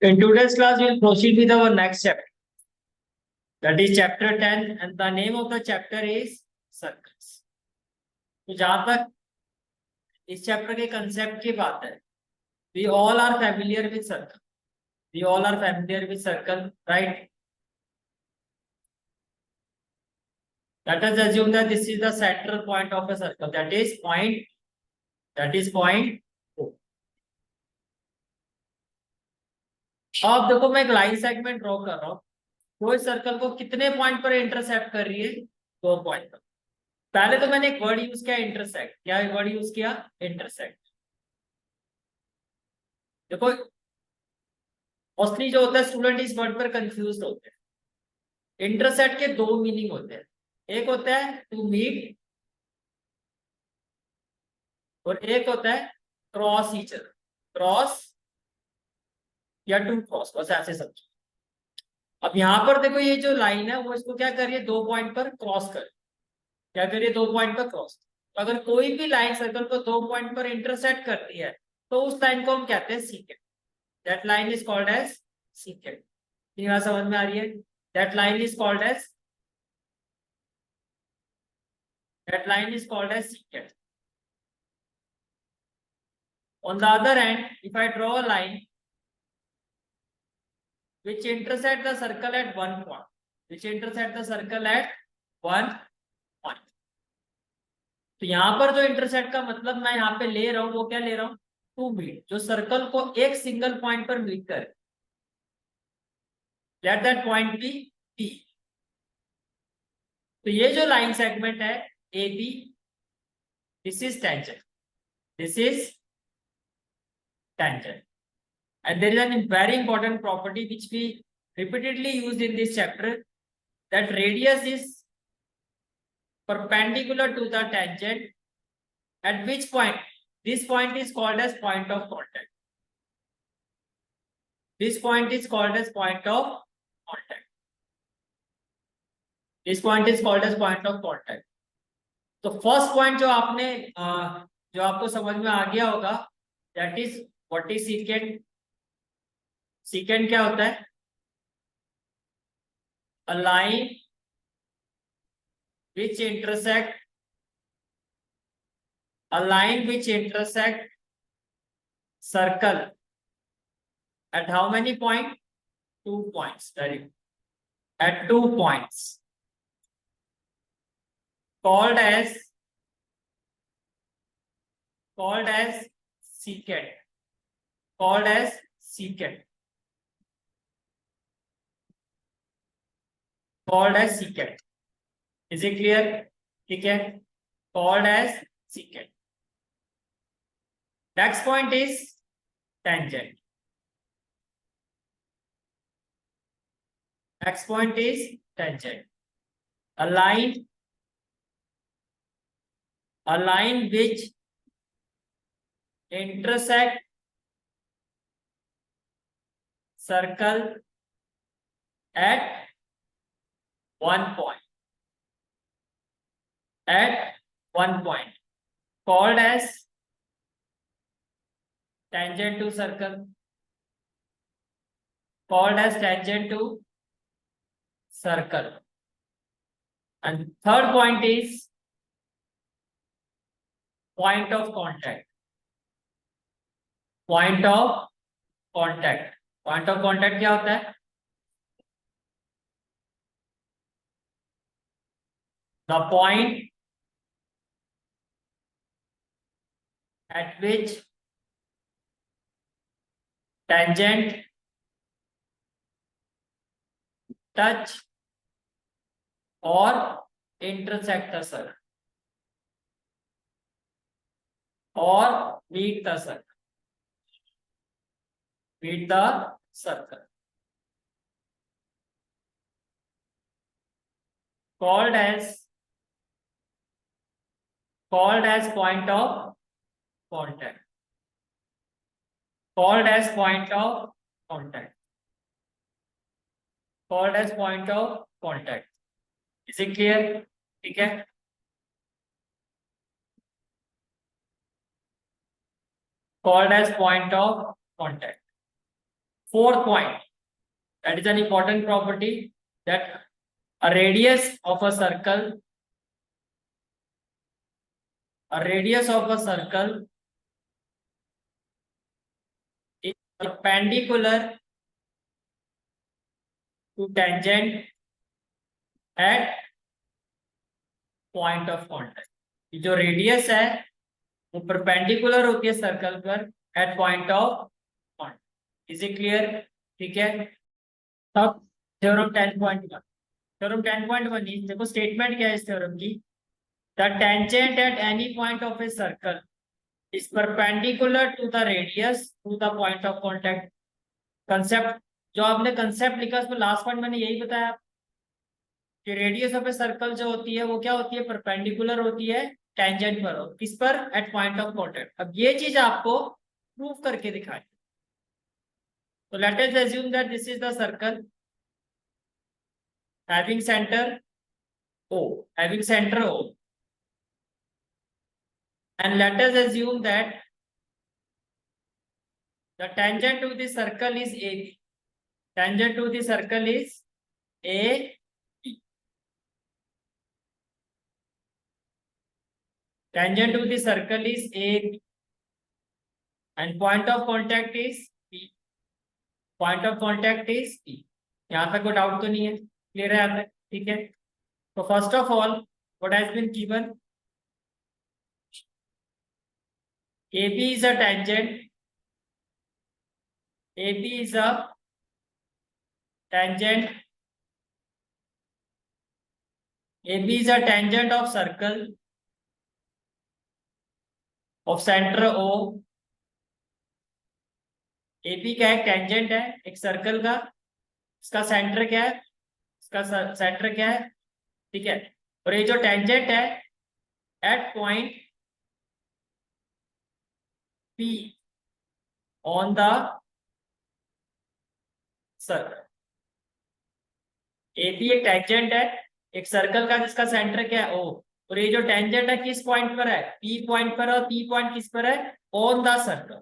In today's class, we'll proceed with our next chapter. That is chapter 10, and the name of the chapter is circles. तो जहां तक इस chapter के concept की बात है, we all are familiar with circle. We all are familiar with circle, right? Let us assume that this is the central point of a circle. That is point. O. अब देखो मैं एक line segment draw कर रहा हूँ. वो इस circle को कितने पॉइंट पर इंटरसेप्ट कर रही है? 2 पॉइंट पर. पहले तो मैंने एक वर्ड यूज किया इंटरसेक्ट. क्या वर्ड यूज किया? इंटरसेक्ट. देखो मोस्टली जो होता है स्टूडेंट इस वर्ड पर कंफ्यूज होते हैं. इंटरसेक्ट के 2 मीनिंग होते हैं. एक होता है टू मीट और एक होता है क्रॉस ईच अदर. क्रॉस या टू क्रॉस, बस ऐसे समझो. अब यहाँ पर देखो ये जो लाइन है वो इसको क्या कर रही है? 2 पॉइंट पर क्रॉस कर. क्या करिए? 2 पॉइंट पर क्रॉस. तो अगर कोई भी लाइन सर्कल को 2 पॉइंट पर इंटरसेक्ट करती है तो उस लाइन को हम कहते हैं secant. That line is called as secant. ये बात समझ में आ रही है? That line is called as secant. On the other hand, if I draw a line which intersect the circle at one point, तो यहां पर जो इंटरसेक्ट का मतलब मैं यहाँ पे ले रहा हूँ वो क्या ले रहा हूँ? To meet. जो सर्कल को एक सिंगल पॉइंट पर मीट करे. Let that point be P. तो ये जो लाइन सेगमेंट है AB, this is tangent. And there is a very important property which we repeatedly used in this chapter, that radius is perpendicular to the tangent, at which point this point is called as point of contact. This point is called as point of contact. तो first point जो आपको समझ में आ गया होगा, that is what is secant. Secant क्या होता है? A line which intersect circle at how many point? 2 points. Very good. At 2 points, called as secant. Is it clear? ठीक है. Called as secant. Next point is tangent. A line which intersect circle at one point, called as tangent to circle. And third point is point of contact. Point of contact क्या होता है? The point at which tangent touch or intersect the circle or meet the circle. Called as point of contact. Is it clear? ठीक है. Called as point of contact. fourth point, that is an important property, that a radius of a circle is perpendicular to tangent at point of contact. जो radius है वो perpendicular होती है circle पर at point of contact. Is it clear? ठीक है. अब theorem 10.1. Theorem 10.1 is, देखो स्टेटमेंट क्या है इस थ्योरम की. The tangent at any point of a circle is perpendicular to the radius to the point of contact. Concept जो आपने कंसेप्ट लिखा उसमें लास्ट पॉइंट मैंने यही बताया कि रेडियस ऑफ ए सर्कल जो होती है वो क्या होती है, परपेंडिकुलर होती है टेंजेंट पर. हो किस पर? At point of contact. अब ये चीज आपको प्रूव करके दिखाएं. तो let us assume that this is the circle having center O, and let us assume that the tangent to the circle is AB. Tangent to the circle is AB. Tangent to the circle is AB, and point of contact is P. Point of contact is P. यहाँ तक कोई doubt तो नहीं है? Clear है यहाँ तक? ठीक है. तो first of all what has been given, AB is a tangent. AB is a tangent. AB is a tangent of circle of center O. AB क्या है? टेंजेंट है एक सर्कल का. इसका सेंटर क्या है? इसका सेंटर क्या है? ठीक है. और ये जो टेंजेंट है at point P on the circle. AB एक टेंजेंट है एक सर्कल का जिसका सेंटर क्या है? O. और ये जो टेंजेंट है किस पॉइंट पर है? P पॉइंट पर. और P पॉइंट किस पर है? On the circle.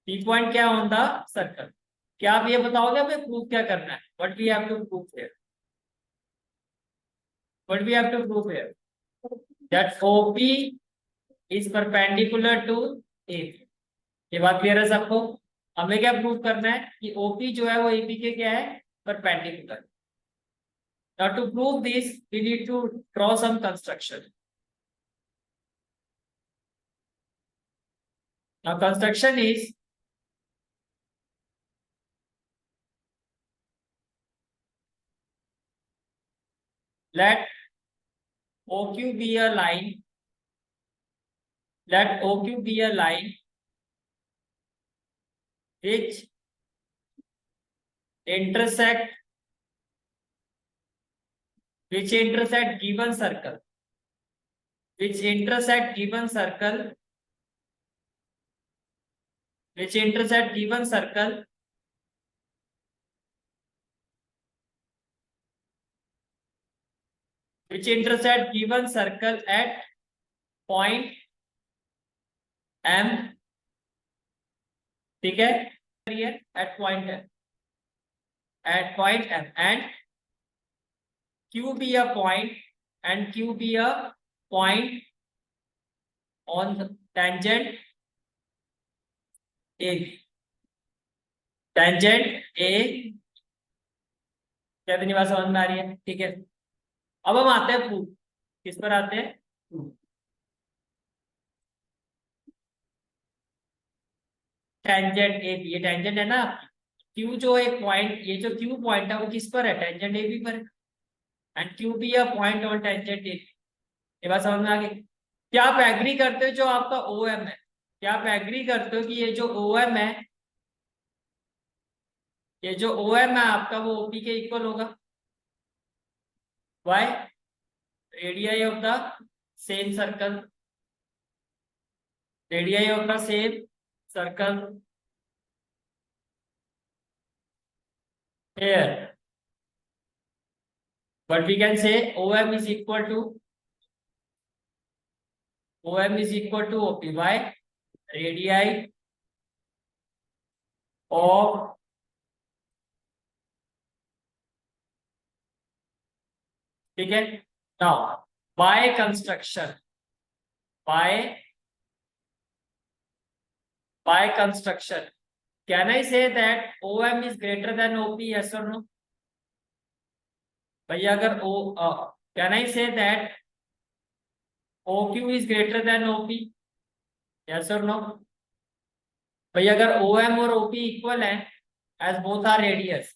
P point क्या ऑन द सर्कल. क्या आप ये बताओगे हमें प्रूफ क्या करना है? What we have to prove here? What we have to prove here? That OP is perpendicular to AP. ये बात क्लियर है सबको? हमें क्या प्रूव करना है कि OP जो है वो AP के क्या है? Perpendicular. Now to prove this, we need to draw some construction. Now construction is, let OQ be a line. Let OQ be a line which intersect given circle. Which intersect given circle. Which intersect given circle. Which intersect given circle at point M. ठीक है. At point M. At point M, and Q be a point, and Q be a point on the tangent A. Tangent A. क्या इतनी बात समझ में आ रही है? ठीक है. अब हम आते हैं प्रूफ. किस पर आते हैं? प्रूफ. टेंजेंट ए बी, ये टेंजेंट है ना. क्यू जो एक पॉइंट, ये जो क्यू पॉइंट है वो किस पर है? टेंजेंट ए बी पर. And Q be a point on tangent A B. ये बात समझ में आ गई? क्या आप एग्री करते हो जो आपका ओ एम है? क्या आप एग्री करते हो कि ये जो ओ एम है, ये जो ओ एम है आपका, वो ओपी के इक्वल होगा? Why? Radii of the same circle. Radii of the same circle. Here, but we can say OM is equal to OP. Why? Radii of ठीक है। Now by construction by construction can I say that OM is greater than OP? Yes और no? भैया अगर O can I say that OQ is greater than OP? Yes और no? भैया अगर OM और OP equal है as both are radius,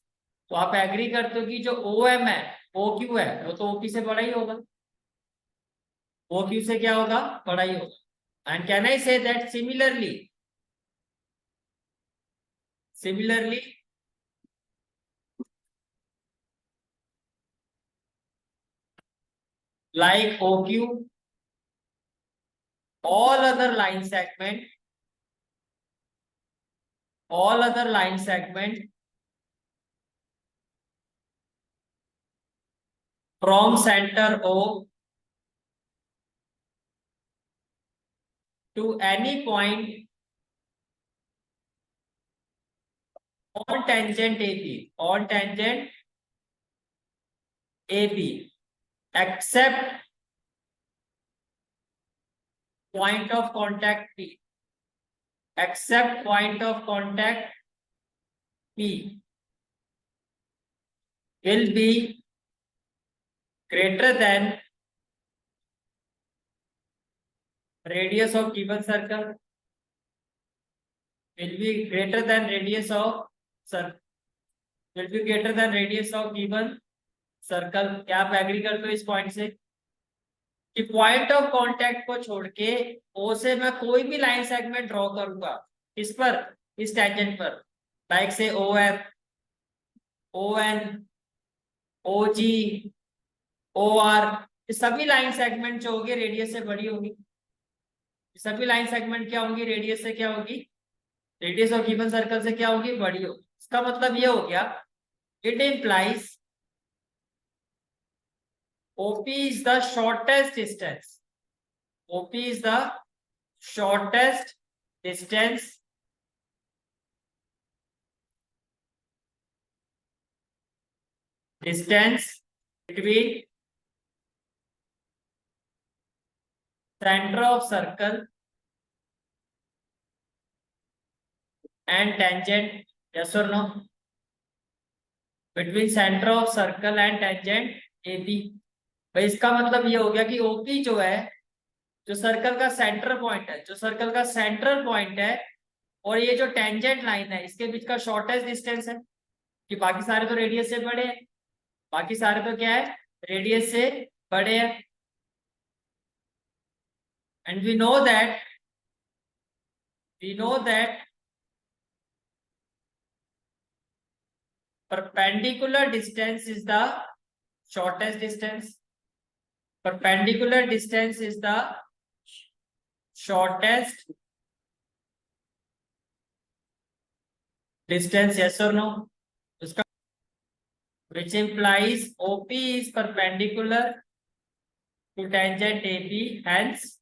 तो आप एग्री करते हो कि जो OM है OQ है वो तो OP से बड़ा ही होगा। OQ से क्या होगा? बड़ा ही होगा। And can I say that similarly like OQ all other line segment from center O to any point on tangent AB except point of contact P will be greater than radius of given circle will be greater than radius of circle will be greater than radius of given circle. क्या आप agree करते हो इस point से कि point of contact को छोड़ के ओ से मैं कोई भी लाइन सेगमेंट ड्रॉ करूंगा इस पर, इस टेंजेंट पर, लाइक से OF ON OG OR, ये सभी लाइन सेगमेंट जो होगी रेडियस से बड़ी होगी। सभी लाइन सेगमेंट क्या होंगी? रेडियस से क्या होगी? रेडियस ऑफ गिवन सर्कल से क्या होगी? बड़ी होगी। इसका मतलब ये हो गया it implies OP is the shortest distance. OP is the shortest distance between center of circle and tangent. Yes or no? Between center of circle and tangent AB. भाई इसका मतलब ये हो गया कि OP जो है, जो सर्कल का सेंटर पॉइंट है, जो सर्कल का सेंट्रल पॉइंट है, और ये जो टेंजेंट लाइन है इसके बीच का शॉर्टेस्ट डिस्टेंस है। कि बाकी सारे तो रेडियस से बड़े हैं, बाकी सारे तो क्या है? रेडियस से बड़े हैं। And we know that perpendicular distance is the shortest distance. Perpendicular distance is the shortest distance. Yes or no? उसका which implies OP is perpendicular to tangent AB. Hence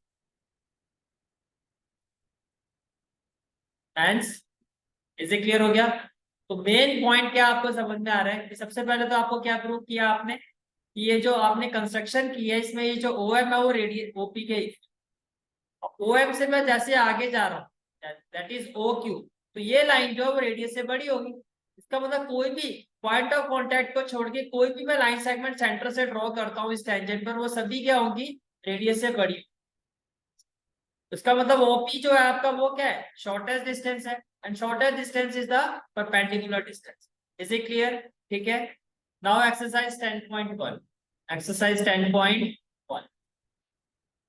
इसे क्लियर हो गया? तो मेन पॉइंट क्या आपको समझ में आ रहा है कि सबसे पहले तो आपको क्या प्रूव किया आपने कि ये जो आपने कंस्ट्रक्शन की है इसमें ये जो OM है वो रेडियस OP के, OM से मैं जैसे आगे जा रहा हूँ दैट इज OQ, तो ये लाइन जो है वो रेडियस से बड़ी होगी। इसका मतलब कोई भी पॉइंट ऑफ कांटेक्ट को छोड़ के कोई भी मैं लाइन सेगमेंट सेंटर से ड्रॉ करता हूँ इस टेंजेंट पर, वो सभी क्या होंगी? रेडियस से बड़ी। इसका मतलब OP जो है आपका वो क्या है? शॉर्टेस्ट डिस्टेंस है। And shortest distance is the perpendicular distance. Is it clear? ठीक है। Now exercise 10.1। Exercise 10.1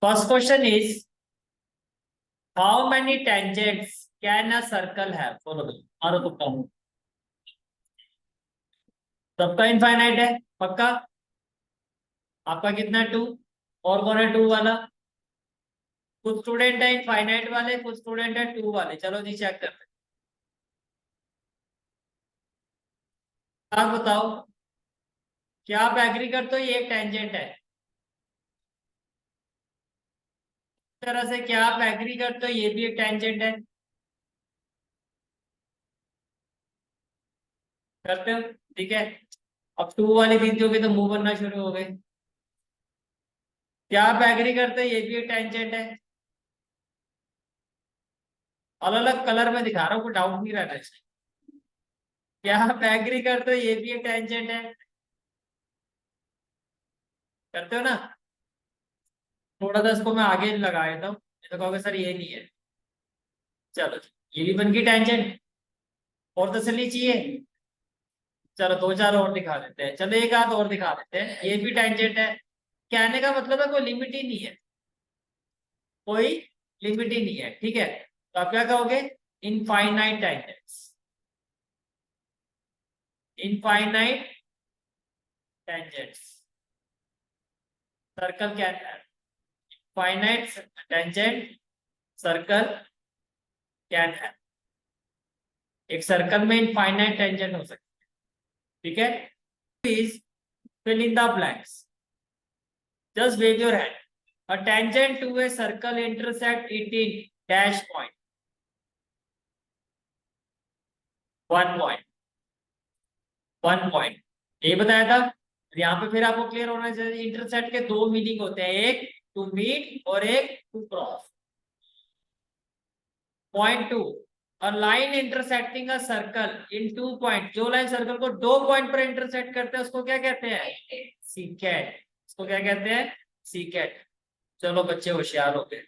first question is how many tangents can a circle have? Follow me. मारो तुक्का। सबका इनफाइनाइट है पक्का? आपका कितना है? 2। और कौन है 2 वाला? कुछ स्टूडेंट है इनफाइनाइट वाले, कुछ स्टूडेंट है 2 वाले। चलो जी चेक करते हैं। आप बताओ, क्या आप एग्री करते हो ये एक टेंजेंट है? इस तरह से क्या आप एग्री करते हो ये भी एक टेंजेंट है? करते हो, ठीक है। अब टू वाली दीदी होगी तो मुंह बनना शुरू हो गए। क्या आप एग्री करते हैं ये भी एक टेंजेंट है? अलग अलग कलर में दिखा रहा हूँ, कोई डाउट नहीं रहना इसमें। क्या आप एग्री करते हो ये भी एक टेंजेंट है? करते हो ना? थोड़ा सा इसको मैं आगे लगा देता हूँ, नहीं तो कहोगे सर ये नहीं है। चलो, ये भी बन गई टेंजेंट। और तसल्ली चाहिए? चलो दो चार और दिखा देते हैं, चलो एक आध और दिखा देते हैं, ये भी टेंजेंट है। कहने का मतलब है कोई लिमिट ही नहीं है, कोई लिमिट ही नहीं है, ठीक है। तो आप क्या कहोगे? Infinite tangents. Infinite tangents. Circle क्या है? फाइनाइट टेंजेंट सर्कल कैन है। एक सर्कल में इनफाइनाइट टेंजेंट हो सकती है, ठीक है। Please fill in the blanks. Just wave your hand. A tangent to a circle intersect it in dash point. 1 point. 1 point. ये बताया था। यहाँ पे फिर आपको क्लियर होना चाहिए, इंटरसेक्ट के दो मीनिंग होते हैं, एक टू मीट और एक to cross. Point two, a line intersecting a circle in 2 point. जो लाइन सर्कल को 2 पॉइंट पर इंटरसेक्ट करते हैं उसको क्या कहते हैं? सीकेट। उसको क्या कहते हैं? सीकेट। चलो बच्चे होशियार हो गए।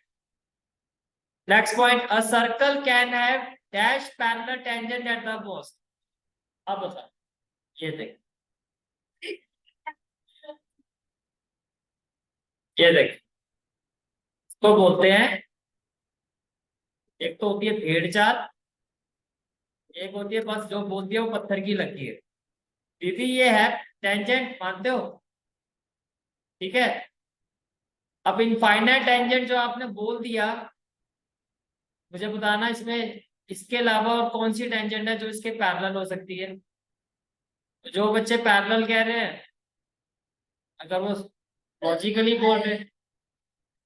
Next point, a circle can have dash parallel tangent at the most. अब बता, ये देख, ये देख, इसको बोलते हैं, एक तो होती है भेड़ चाल, एक होती है बस जो बोलती है वो पत्थर की लगी है। दीदी ये है टेंजेंट, मानते हो? ठीक है। अब इनफाइनाइट टेंजेंट जो आपने बोल दिया, मुझे बताना इसमें इसके अलावा और कौन सी टेंजेंट है जो इसके पैरेलल हो सकती है। तो जो बच्चे पैरेलल कह रहे हैं, अगर वो लॉजिकली बोल रहे हैं,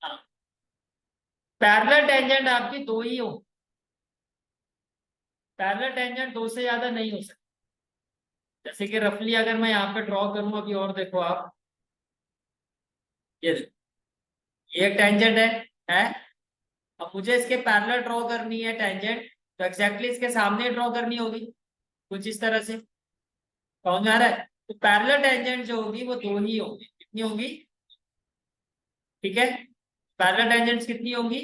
हाँ, पैरेलल टेंजेंट आपकी दो ही हो। पैरेलल टेंजेंट दो से ज्यादा नहीं हो सकती। जैसे कि रफली अगर मैं यहाँ पे ड्रॉ करूं, अभी और देखो आप, ये देखो, ये एक टेंजेंट है। अब मुझे इसके पैरेलल ड्रॉ करनी है टेंजेंट, तो एग्जैक्टली इसके सामने ड्रॉ करनी होगी, कुछ इस तरह से। समझ में आ रहा है? तो पैरेलल टेंजेंट जो होगी वो दो ही होगी। कितनी होगी? ठीक है, पैरेलल टेंजेंट्स कितनी होंगी?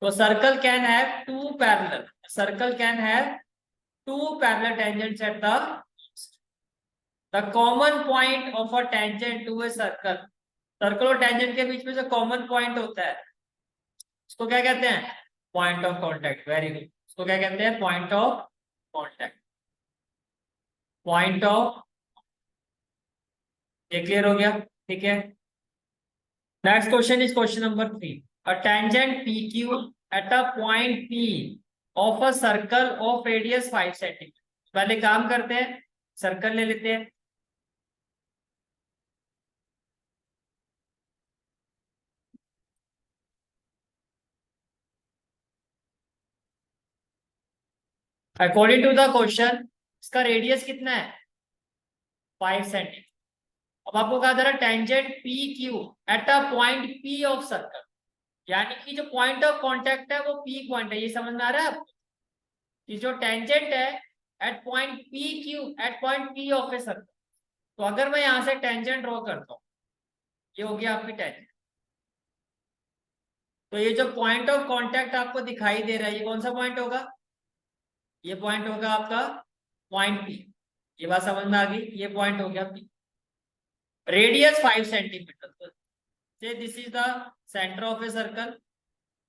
तो circle can have two parallel, circle can have two parallel tangents at the common point of a tangent to a circle. Circle और टेंजेंट के बीच में जो कॉमन पॉइंट होता है उसको क्या कहते हैं? Point of contact. Very good. उसको क्या कहते हैं? Point of contact. Point of, ये क्लियर हो गया, ठीक है। Next question is question number 3। A tangent P Q eight a point P of a circle of radius 5 centimetre. पहले काम करते हैं, सर्कल ले लेते हैं। अकॉर्डिंग टू द क्वेश्चन इसका रेडियस कितना है? 5 सेंटीमीटर। अब आपको कहा जा रहा है tangent P Q eight a point P of circle, यानी कि जो पॉइंट ऑफ कांटेक्ट है वो पी पॉइंट है। ये समझ में आ रहा है आपको कि जो टेंजेंट है at point P Q at point P of a circle. तो अगर मैं यहां से टेंजेंट ड्रॉ करता हूं, ये हो गया आपकी टेंजेंट। तो ये जो पॉइंट ऑफ कांटेक्ट आपको दिखाई दे रहा है, ये कौन सा पॉइंट होगा? ये पॉइंट होगा आपका पॉइंट पी। ये बात समझ में आ गई? ये पॉइंट हो गया पी, रेडियस 5 सेंटीमीटर। से this is the centre of a circle.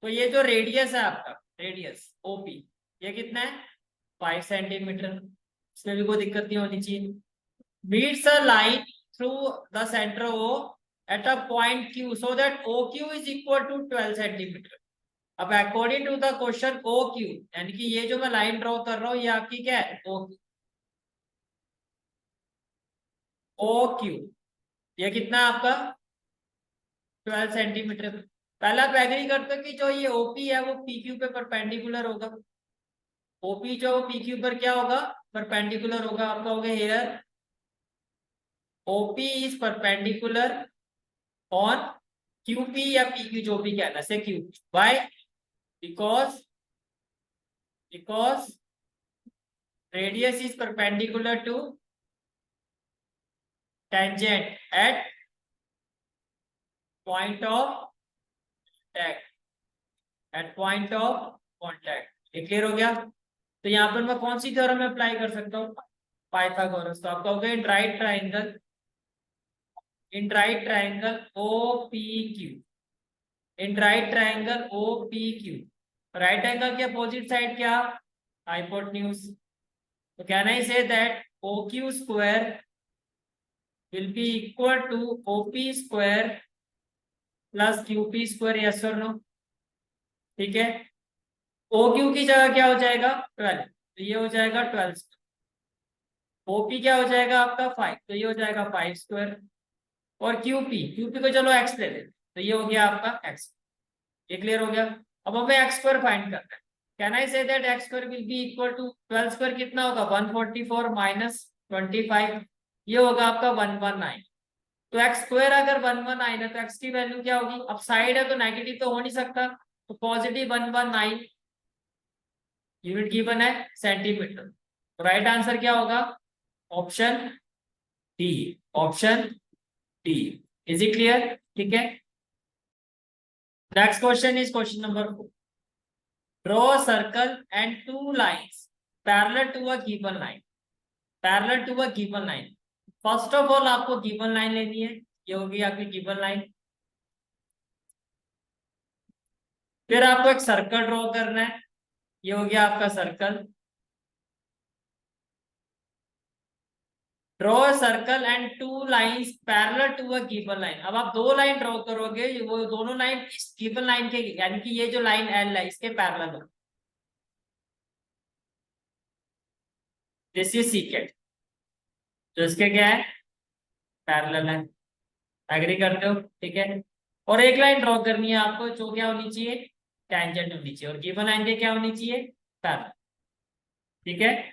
तो ये जो रेडियस है आपका, रेडियस ओपी, ये कितना है? 5 सेंटीमीटर। इसमें भी कोई दिक्कत नहीं होनी चाहिए। Meets a line through the centre O at a point Q so that O Q is equal to 12 centimetre. अब according to the question O Q, यानी कि ये जो मैं लाइन ड्रॉ कर रहा हूँ ये आपकी क्या है? ओ क्यू, ये कितना है आपका? 12 सेंटीमीटर। पहले आप एग्री करते हो कि जो ये ओपी है वो पी क्यू पे परपेंडिकुलर होगा। ओपी जो पी क्यू पर क्या होगा? परपेंडिकुलर होगा आपका, हो गया here OP is perpendicular on QP या PQ, जो भी कहना से QP, why because radius is perpendicular to tangent at point of contact. ये क्लियर हो गया? तो यहाँ पर मैं कौन सी थ्योरम अप्लाई कर सकता हूँ? पाइथागोरस। तो आपका हो गया in right triangle OPQ, in right triangle OPQ, right angle के अपोजिट साइड क्या? हाइपोटेन्यूज। तो can I say that OQ square will be equal to OP square plus QP square, yes or no? ठीक है, OQ की जगह क्या हो जाएगा? 12, तो ये हो जाएगा 12 स्क्वायर। OP क्या हो जाएगा आपका? 5, तो ये हो जाएगा 5 स्क्वायर। और QP को चलो x ले लेते, तो ये हो गया आपका x। ये क्लियर हो गया? अब हमें x स्क्वायर फाइंड करना है। Can I say that x square will be equal to 12 square कितना होगा? 144 माइनस 25, ये होगा आपका 119। तो x स्क्वायर अगर 119 है तो x की वैल्यू क्या होगी? अब साइड है तो नेगेटिव तो हो नहीं सकता, तो पॉजिटिव 119, यूनिट गिवन है सेंटीमीटर। तो राइट आंसर क्या होगा? Option D, option D. Is it clear? ठीक है, next question is question number 4। Draw a circle and 2 lines parallel to a given line, parallel to a given line. First of all आपको given line लेनी है, ये होगी आपकी given line. फिर आपको एक सर्कल ड्रॉ करना है, ये हो गया आपका circle. Draw circle and 2 lines parallel to a given line. अब आप 2 लाइन ड्रॉ करोगे, वो दोनों लाइन इस गिवन लाइन के, यानी कि ये जो लाइन L है इसके पैरेलल है। दिस इज सीकेंट, जो इसके क्या है? पैरेलल है। एग्री करते हो? ठीक है, और एक लाइन ड्रॉ करनी है आपको, जो क्या होनी चाहिए? टेंजेंट होनी चाहिए, और गिवन लाइन के क्या होनी चाहिए? पैरेलल। ठीक है,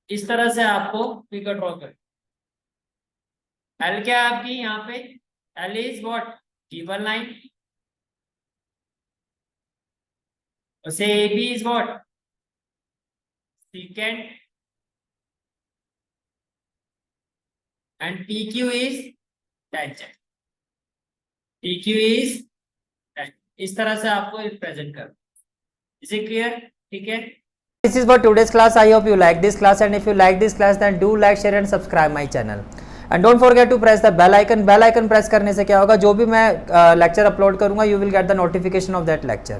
इस तरह से आपको फिगर ड्रॉ कर। L क्या है आपकी यहाँ पे? L is what? Given line. से AB is what? Secant, and PQ is tangent. PQ is tangent. इस तरह से आपको प्रेजेंट कर। Is it clear? ठीक है, This is for today's class. I hope you like this class, and if you like this class then do like, share and subscribe my channel. And don't forget to press the bell icon. Bell icon press करने से क्या होगा? जो भी मैं lecture upload करूँगा you will get the notification of that lecture.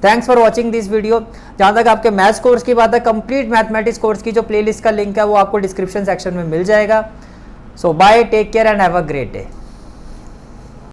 Thanks for watching this video. जहाँ तक आपके मैथ्स कोर्स की बात है, कंप्लीट मैथमेटिक्स कोर्स की जो प्लेलिस्ट का लिंक है वो आपको डिस्क्रिप्शन सेक्शन में मिल जाएगा. So bye, take care and have a great day.